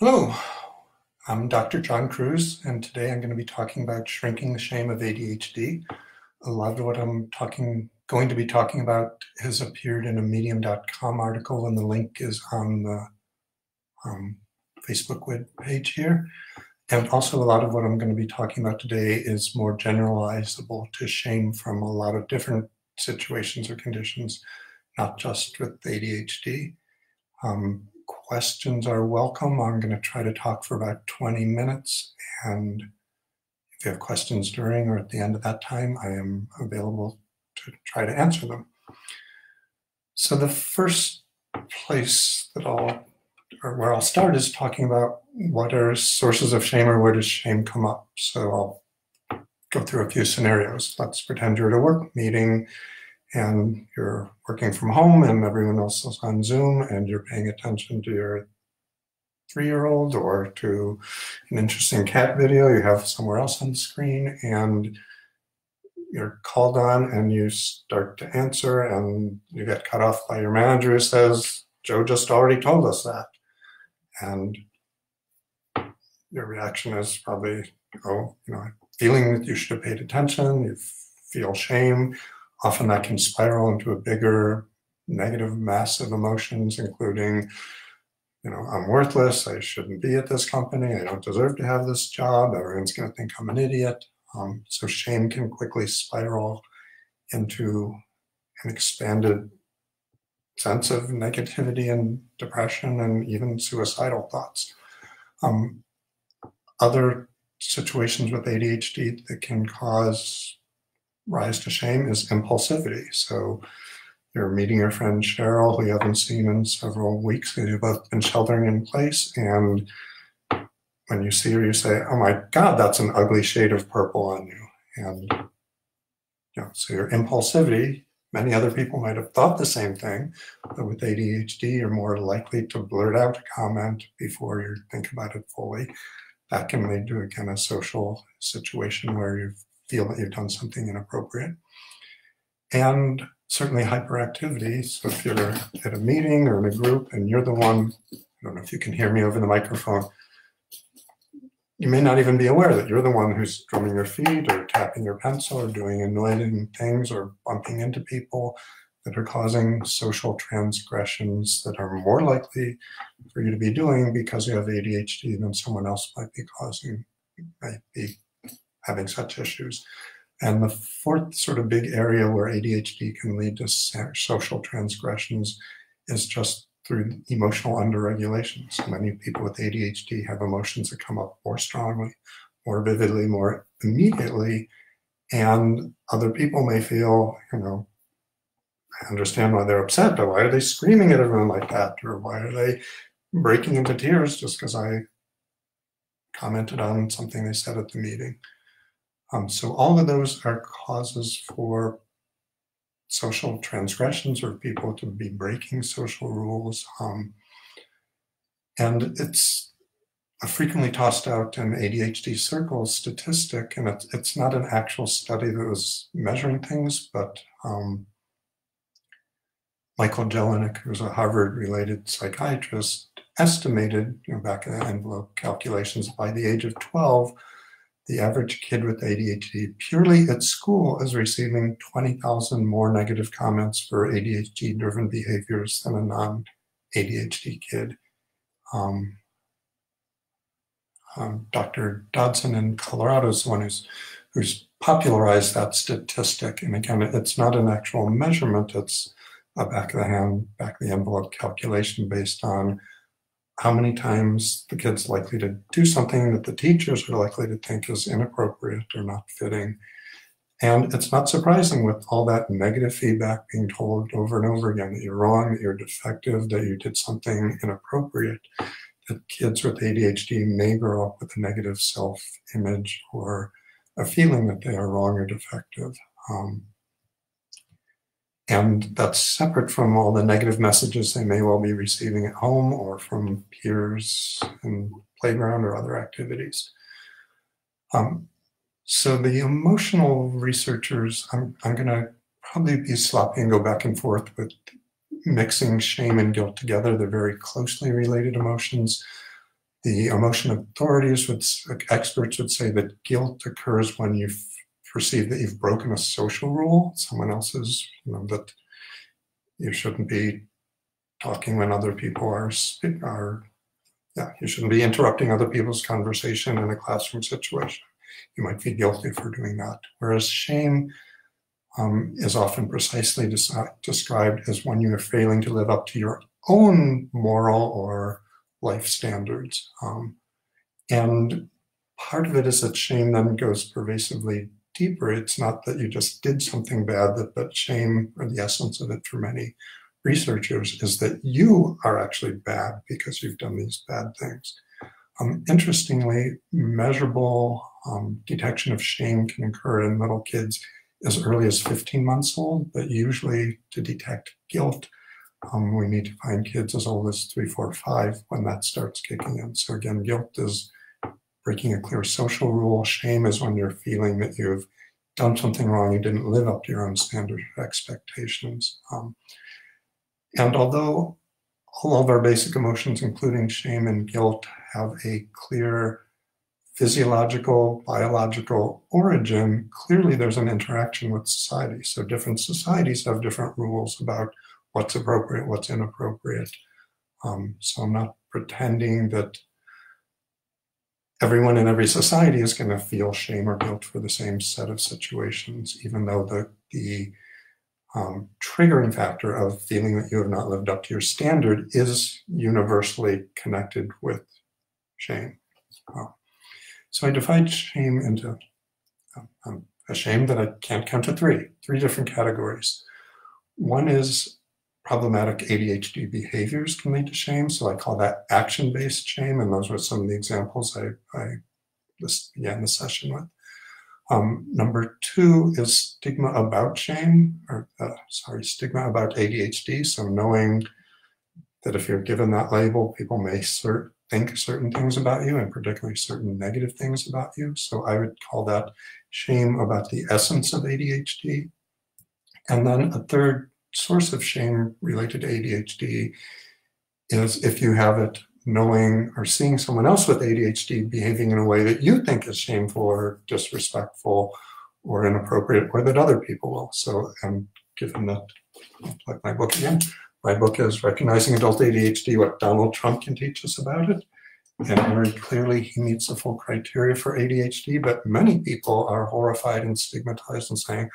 Hello, I'm Dr. John Cruz, and today I'm going to be talking about shrinking the shame of ADHD. A lot of what I'm going to be talking about has appeared in a medium.com article, and the link is on the Facebook web page here. And also a lot of what I'm going to be talking about today is more generalizable to shame from a lot of different situations or conditions, not just with ADHD. Questions are welcome. I'm going to try to talk for about 20 minutes, and if you have questions during or at the end of that time, I am available to try to answer them. So the first place where I'll start is talking about what are sources of shame, or where does shame come up. So I'll go through a few scenarios. Let's pretend you're at a work meeting and you're working from home and everyone else is on Zoom and you're paying attention to your 3-year-old or to an interesting cat video you have somewhere else on the screen, and you're called on and you start to answer and you get cut off by your manager who says, "Joe just already told us that." And your reaction is probably, feeling that you should have paid attention, you feel shame. Often that can spiral into a bigger negative mass of emotions, including, I'm worthless, I shouldn't be at this company, I don't deserve to have this job, everyone's going to think I'm an idiot. So shame can quickly spiral into an expanded sense of negativity and depression and even suicidal thoughts. Other situations with ADHD that can cause rise to shame is impulsivity. So you're meeting your friend Cheryl, who you haven't seen in several weeks, because you've both been sheltering in place, and when you see her, you say, "Oh my God, that's an ugly shade of purple on you." And so your impulsivity, many other people might have thought the same thing, but with ADHD, you're more likely to blurt out a comment before you think about it fully. That can lead to, again, a social situation where you feel that you've done something inappropriate. And certainly hyperactivity. So if you're at a meeting or in a group and you're the one, I don't know if you can hear me over the microphone, you may not even be aware that you're the one who's drumming your feet or tapping your pencil or doing annoying things or bumping into people that are causing social transgressions that are more likely for you to be doing because you have ADHD than someone else might be having such issues. And the fourth sort of big area where ADHD can lead to social transgressions is just through emotional underregulation. So many people with ADHD have emotions that come up more strongly, more vividly, more immediately, and other people may feel, I understand why they're upset, but why are they screaming at everyone like that? Or why are they breaking into tears just because I commented on something they said at the meeting? So all of those are causes for social transgressions or people to be breaking social rules. And it's a frequently tossed out in ADHD circles statistic, and it's not an actual study that was measuring things, but Michael Jelenic, who's a Harvard-related psychiatrist, estimated, back in the envelope calculations, by the age of 12, the average kid with ADHD purely at school is receiving 20,000 more negative comments for ADHD-driven behaviors than a non-ADHD kid. Dr. Dodson in Colorado is the one who's popularized that statistic. And again, it's not an actual measurement, it's a back of the envelope calculation based on how many times the kid's likely to do something that the teachers are likely to think is inappropriate or not fitting. And it's not surprising, with all that negative feedback being told over and over again, that you're wrong, that you're defective, that you did something inappropriate, that kids with ADHD may grow up with a negative self-image or a feeling that they are wrong or defective. And that's separate from all the negative messages they may well be receiving at home or from peers in playground or other activities. So the emotional researchers, I'm going to probably be sloppy and go back and forth with mixing shame and guilt together. They're very closely related emotions. The emotion authorities experts would say that guilt occurs when you perceive that you've broken a social rule, someone else's, that you shouldn't be talking when other people you shouldn't be interrupting other people's conversation in a classroom situation. You might feel guilty for doing that. Whereas shame is often precisely described as when you are failing to live up to your own moral or life standards. And part of it is that shame then goes pervasively deeper. It's not that you just did something bad, but shame, or the essence of it for many researchers, is that you are actually bad because you've done these bad things. Interestingly, measurable detection of shame can occur in little kids as early as 15 months old, but usually to detect guilt, we need to find kids as old as 3, 4, 5 when that starts kicking in. So again, guilt is breaking a clear social rule. Shame is when you're feeling that you've done something wrong, you didn't live up to your own standard expectations. And although all of our basic emotions, including shame and guilt, have a clear physiological, biological origin, clearly there's an interaction with society. So different societies have different rules about what's appropriate, what's inappropriate. So I'm not pretending that everyone in every society is going to feel shame or guilt for the same set of situations, even though the triggering factor of feeling that you have not lived up to your standard is universally connected with shame. So I divide shame into a shame that I can't count to three different categories. One is problematic ADHD behaviors can lead to shame, so I call that action-based shame, and those were some of the examples I began the session with. Number 2 is stigma about shame, stigma about ADHD, so knowing that if you're given that label, people may think certain things about you, and particularly certain negative things about you. So I would call that shame about the essence of ADHD. And then a third source of shame related to ADHD is if you have it knowing or seeing someone else with ADHD behaving in a way that you think is shameful or disrespectful or inappropriate, or that other people will. So given that, like my book again, my book is Recognizing Adult ADHD, What Donald Trump Can Teach Us About It. And very clearly he meets the full criteria for ADHD, but many people are horrified and stigmatized and saying,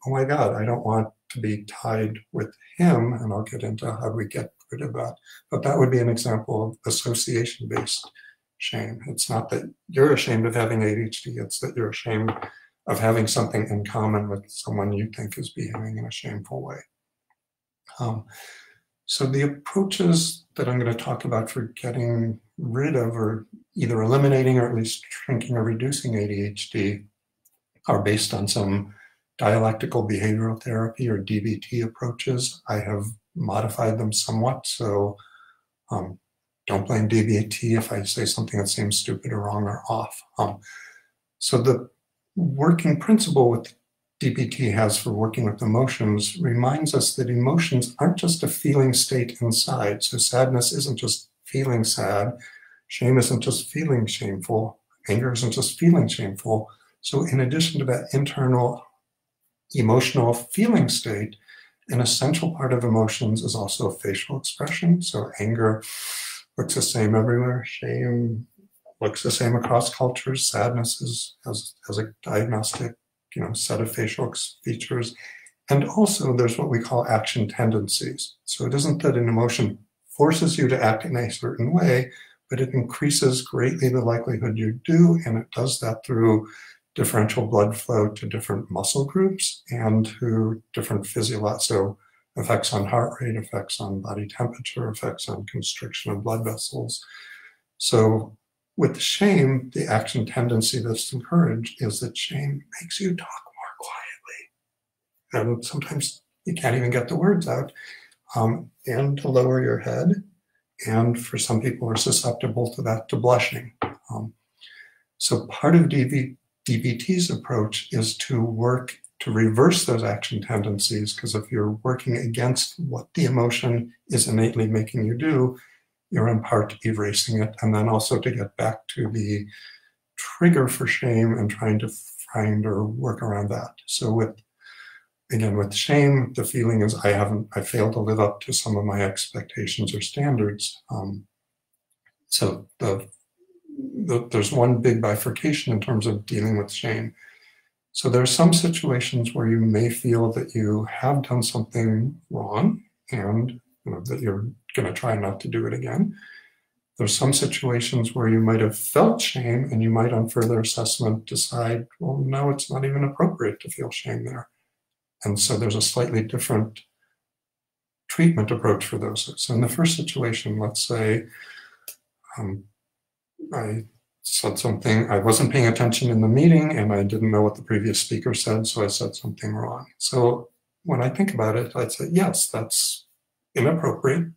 oh my God, I don't want to be tied with him. And I'll get into how we get rid of that. But that would be an example of association-based shame. It's not that you're ashamed of having ADHD, it's that you're ashamed of having something in common with someone you think is behaving in a shameful way. So the approaches that I'm going to talk about for getting rid of or either eliminating or at least shrinking or reducing ADHD are based on some dialectical behavioral therapy or DBT approaches. I have modified them somewhat, so don't blame DBT if I say something that seems stupid or wrong or off. So the working principle with DBT has for working with emotions reminds us that emotions aren't just a feeling state inside. So sadness isn't just feeling sad, shame isn't just feeling shameful, anger isn't just feeling shameful. So in addition to that internal emotional feeling state, an essential part of emotions is also facial expression. So anger looks the same everywhere, shame looks the same across cultures, sadness has a diagnostic set of facial features. And also there's what we call action tendencies. So it isn't that an emotion forces you to act in a certain way, but it increases greatly the likelihood you do, and it does that through differential blood flow to different muscle groups and to different physiological, so effects on heart rate, effects on body temperature, effects on constriction of blood vessels. So with shame, the action tendency that's encouraged is that shame makes you talk more quietly. And sometimes you can't even get the words out, and to lower your head. And for some people are susceptible to that, to blushing. So part of DBT's approach is to work to reverse those action tendencies, because if you're working against what the emotion is innately making you do, you're in part erasing it, and then also to get back to the trigger for shame and trying to find or work around that. So with shame, the feeling is I failed to live up to some of my expectations or standards. So there's one big bifurcation in terms of dealing with shame. So there are some situations where you may feel that you have done something wrong and that you're going to try not to do it again. There's some situations where you might have felt shame and you might on further assessment decide, well, no, it's not even appropriate to feel shame there. And so there's a slightly different treatment approach for those. So in the first situation, let's say I said something, I wasn't paying attention in the meeting and I didn't know what the previous speaker said, so I said something wrong. So when I think about it, I'd say, yes, that's inappropriate.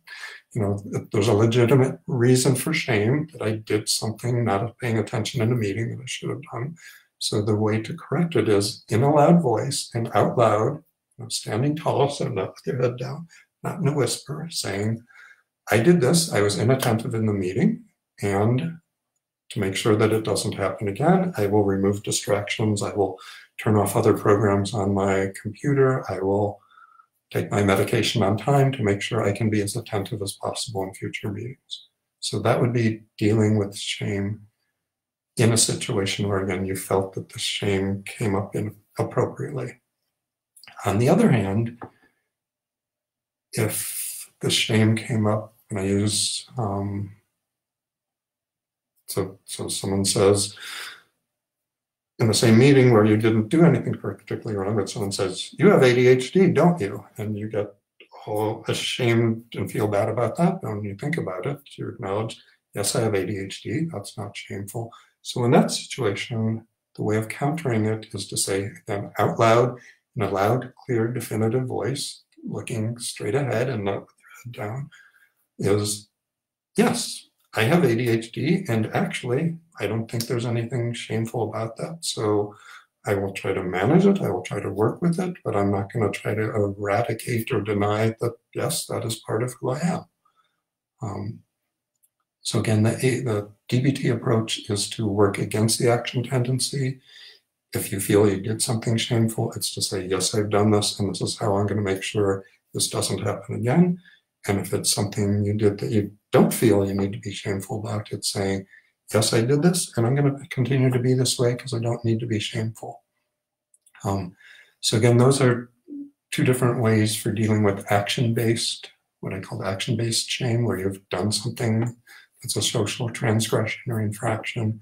There's a legitimate reason for shame that I did something not paying attention in a meeting that I should have done. So the way to correct it is in a loud voice and out loud, standing tall, so not with your head down, not in a whisper, saying, I did this, I was inattentive in the meeting, and to make sure that it doesn't happen again, I will remove distractions, I will turn off other programs on my computer, I will take my medication on time to make sure I can be as attentive as possible in future meetings. So that would be dealing with shame in a situation where, again, you felt that the shame came up inappropriately. On the other hand, if the shame came up, and I use, so someone says, in the same meeting where you didn't do anything particularly wrong, but someone says, you have ADHD, don't you? And you get all ashamed and feel bad about that. And when you think about it, you acknowledge, yes, I have ADHD, that's not shameful. So in that situation, the way of countering it is to say, again, out loud, in a loud, clear, definitive voice, looking straight ahead and not with your head down, is, yes, I have ADHD, and actually, I don't think there's anything shameful about that. So I will try to manage it, I will try to work with it, but I'm not going to try to eradicate or deny that, yes, that is part of who I am. So again, the DBT approach is to work against the action tendency. If you feel you did something shameful, it's to say, yes, I've done this, and this is how I'm going to make sure this doesn't happen again. And if it's something you did that you don't feel you need to be shameful about, it's saying, yes, I did this, and I'm going to continue to be this way because I don't need to be shameful. So again, those are two different ways for dealing with action-based, what I call action-based shame, where you've done something that's a social transgression or infraction.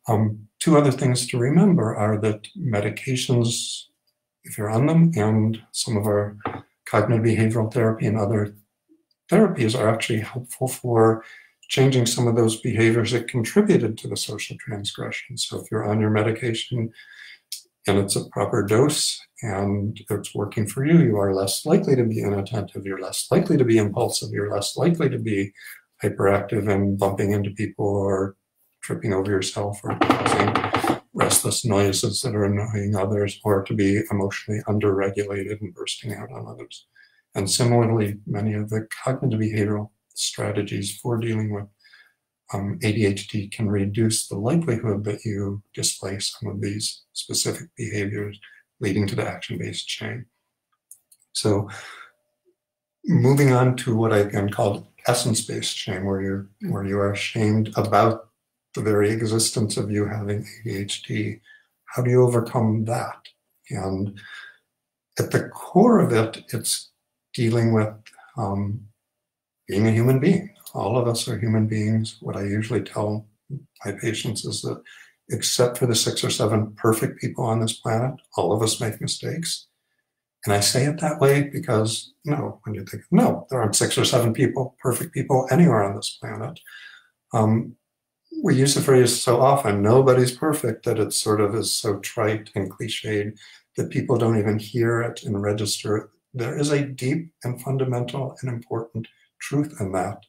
Two other things to remember are that medications, if you're on them, and some of our cognitive behavioral therapy and other therapies are actually helpful for changing some of those behaviors that contributed to the social transgression. So if you're on your medication and it's a proper dose and it's working for you, you are less likely to be inattentive, you're less likely to be impulsive, you're less likely to be hyperactive and bumping into people or tripping over yourself or causing restless noises that are annoying others, or to be emotionally underregulated and bursting out on others. And similarly, many of the cognitive behavioral strategies for dealing with ADHD can reduce the likelihood that you display some of these specific behaviors leading to the action-based shame. So moving on to what I again called essence-based shame, where you are ashamed about the very existence of you having ADHD. How do you overcome that? And at the core of it, it's dealing with being a human being. All of us are human beings. What I usually tell my patients is that except for the 6 or 7 perfect people on this planet, all of us make mistakes. And I say it that way because, when you think, no, there aren't 6 or 7 people, perfect people anywhere on this planet. We use the phrase so often, nobody's perfect, that it sort of is so trite and cliched that people don't even hear it and register it. There is a deep and fundamental and important truth in that,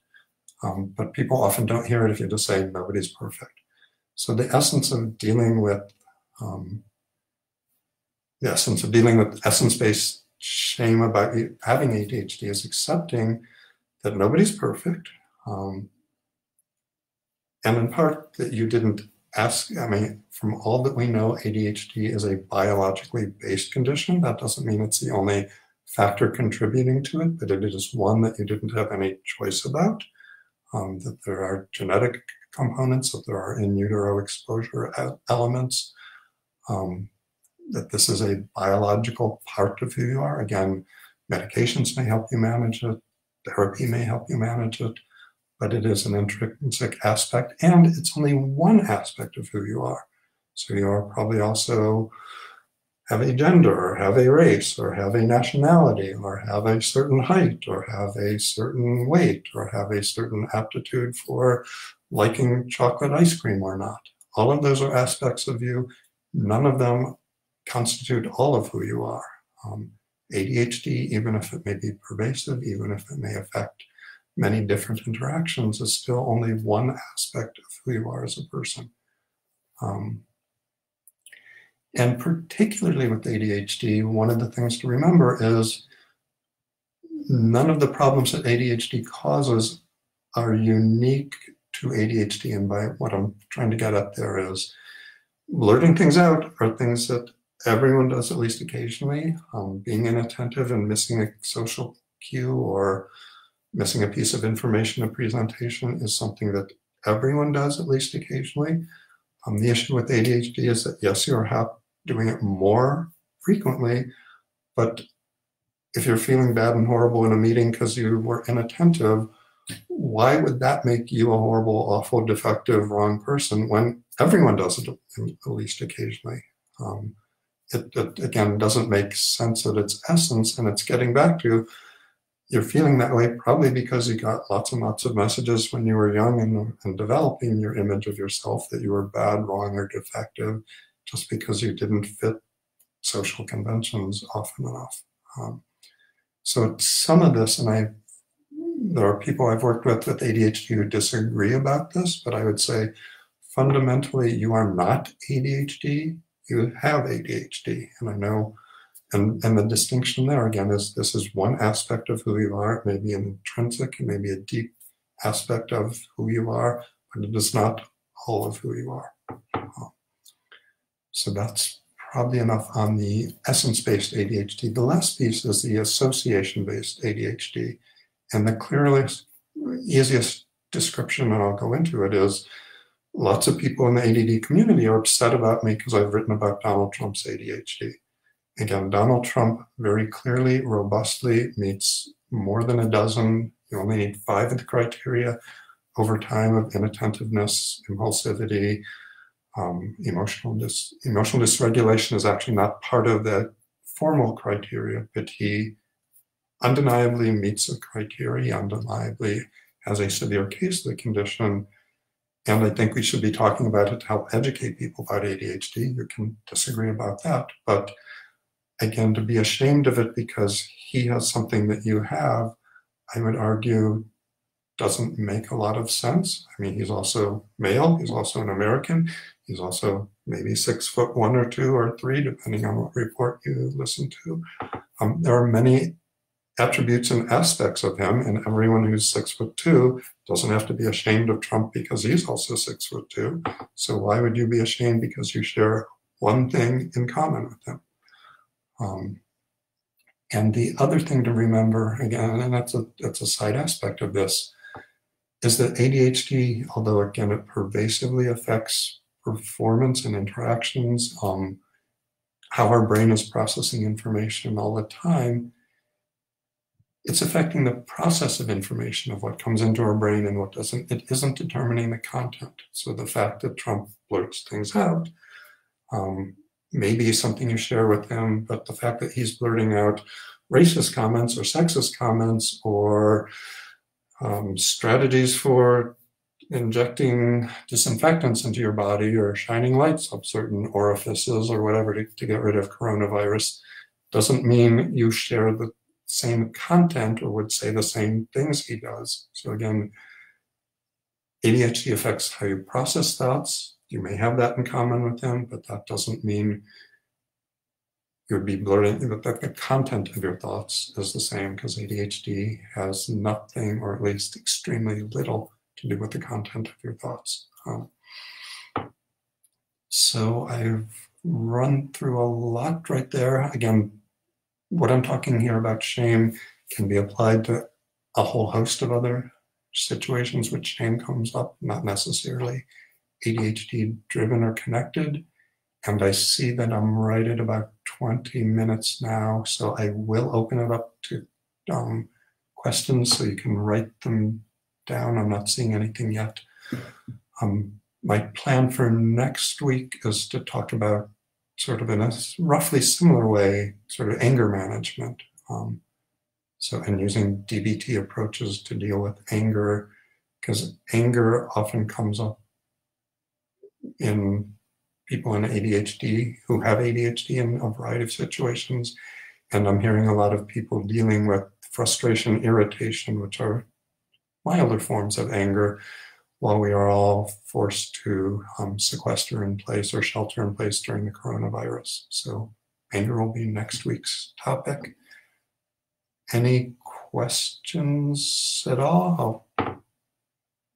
but people often don't hear it if you just say nobody's perfect. So the essence of dealing with essence-based shame about you having ADHD is accepting that nobody's perfect. And in part that you didn't ask, I mean, from all that we know, ADHD is a biologically based condition. That doesn't mean it's the only factor contributing to it, but it is one that you didn't have any choice about, that there are genetic components, that there are in utero exposure elements, that this is a biological part of who you are. Again, medications may help you manage it, therapy may help you manage it, but it is an intrinsic aspect, and it's only one aspect of who you are. So you are probably also have a gender, or have a race, or have a nationality, or have a certain height, or have a certain weight, or have a certain aptitude for liking chocolate ice cream or not. All of those are aspects of you. None of them constitute all of who you are. ADHD, even if it may be pervasive, even if it may affect many different interactions, is still only one aspect of who you are as a person. And particularly with ADHD, one of the things to remember is none of the problems that ADHD causes are unique to ADHD. And by what I'm trying to get at there is blurting things out are things that everyone does at least occasionally. Being inattentive and missing a social cue or missing a piece of information in a presentation is something that everyone does at least occasionally. The issue with ADHD is that, yes, you're doing it more frequently, but if you're feeling bad and horrible in a meeting because you were inattentive, why would that make you a horrible, awful, defective, wrong person when everyone does it at least occasionally? It again doesn't make sense at its essence, and it's getting back to you're feeling that way probably because you got lots and lots of messages when you were young and developing your image of yourself that you were bad, wrong, or defective just because you didn't fit social conventions often enough. So some of this, and there are people I've worked with ADHD who disagree about this, but I would say fundamentally you are not ADHD, you have ADHD. And I know, and the distinction there again is this is one aspect of who you are. It may be an intrinsic, it may be a deep aspect of who you are, but it is not all of who you are. So that's probably enough on the essence-based ADHD. The last piece is the association-based ADHD. And the clearest, easiest description, and I'll go into it, is lots of people in the ADD community are upset about me because I've written about Donald Trump's ADHD. Again, Donald Trump very clearly, robustly meets more than a dozen. You only need 5 of the criteria over time of inattentiveness, impulsivity, emotional dysregulation is actually not part of the formal criteria, but he undeniably meets the criteria, undeniably has a severe case of the condition. And I think we should be talking about it to help educate people about ADHD. You can disagree about that. But again, to be ashamed of it because he has something that you have, I would argue doesn't make a lot of sense. I mean, he's also male, he's also an American, he's also maybe 6'1" or 2 or 3, depending on what report you listen to. There are many attributes and aspects of him, and everyone who's 6'2" doesn't have to be ashamed of Trump because he's also 6'2". So why would you be ashamed because you share one thing in common with him? And the other thing to remember, again, and that's a side aspect of this, is that ADHD, although again it pervasively affects performance and interactions, how our brain is processing information all the time, it's affecting the process of information of what comes into our brain and what doesn't. It isn't determining the content. So the fact that Trump blurts things out may be something you share with him, but the fact that he's blurting out racist comments or sexist comments or strategies for injecting disinfectants into your body or shining lights up certain orifices or whatever to get rid of coronavirus doesn't mean you share the same content or would say the same things he does. So again, ADHD affects how you process thoughts. You may have that in common with him, but that doesn't mean you would be blurting, that the content of your thoughts is the same, because ADHD has nothing, or at least extremely little, to do with the content of your thoughts. So I've run through a lot right there. Again, what I'm talking here about shame can be applied to a whole host of other situations which shame comes up, not necessarily ADHD driven or connected. And I see that I'm right at about 20 minutes now, so I will open it up to questions so you can write them down. I'm not seeing anything yet. My plan for next week is to talk about, sort of in a roughly similar way, sort of anger management. And using DBT approaches to deal with anger, because anger often comes up in people in ADHD who have ADHD in a variety of situations. And I'm hearing a lot of people dealing with frustration, irritation, which are milder forms of anger, while we are all forced to sequester in place or shelter in place during the coronavirus. So anger will be next week's topic. Any questions at all? I'll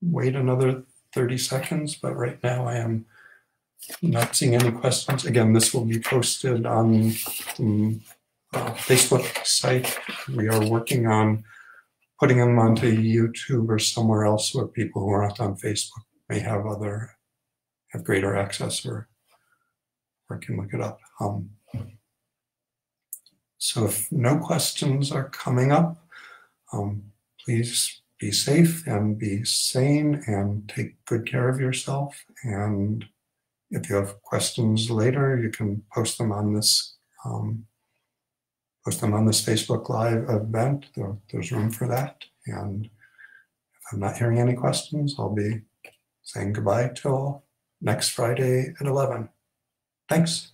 wait another 30 seconds, but right now I am not seeing any questions. Again, this will be posted on the Facebook site. We are working on putting them onto YouTube or somewhere else where people who are not on Facebook may have greater access or can look it up. So if no questions are coming up, please be safe and be sane and take good care of yourself. And if you have questions later, you can post them on this Facebook Live event. There's room for that. And if I'm not hearing any questions, I'll be saying goodbye till next Friday at 11. Thanks.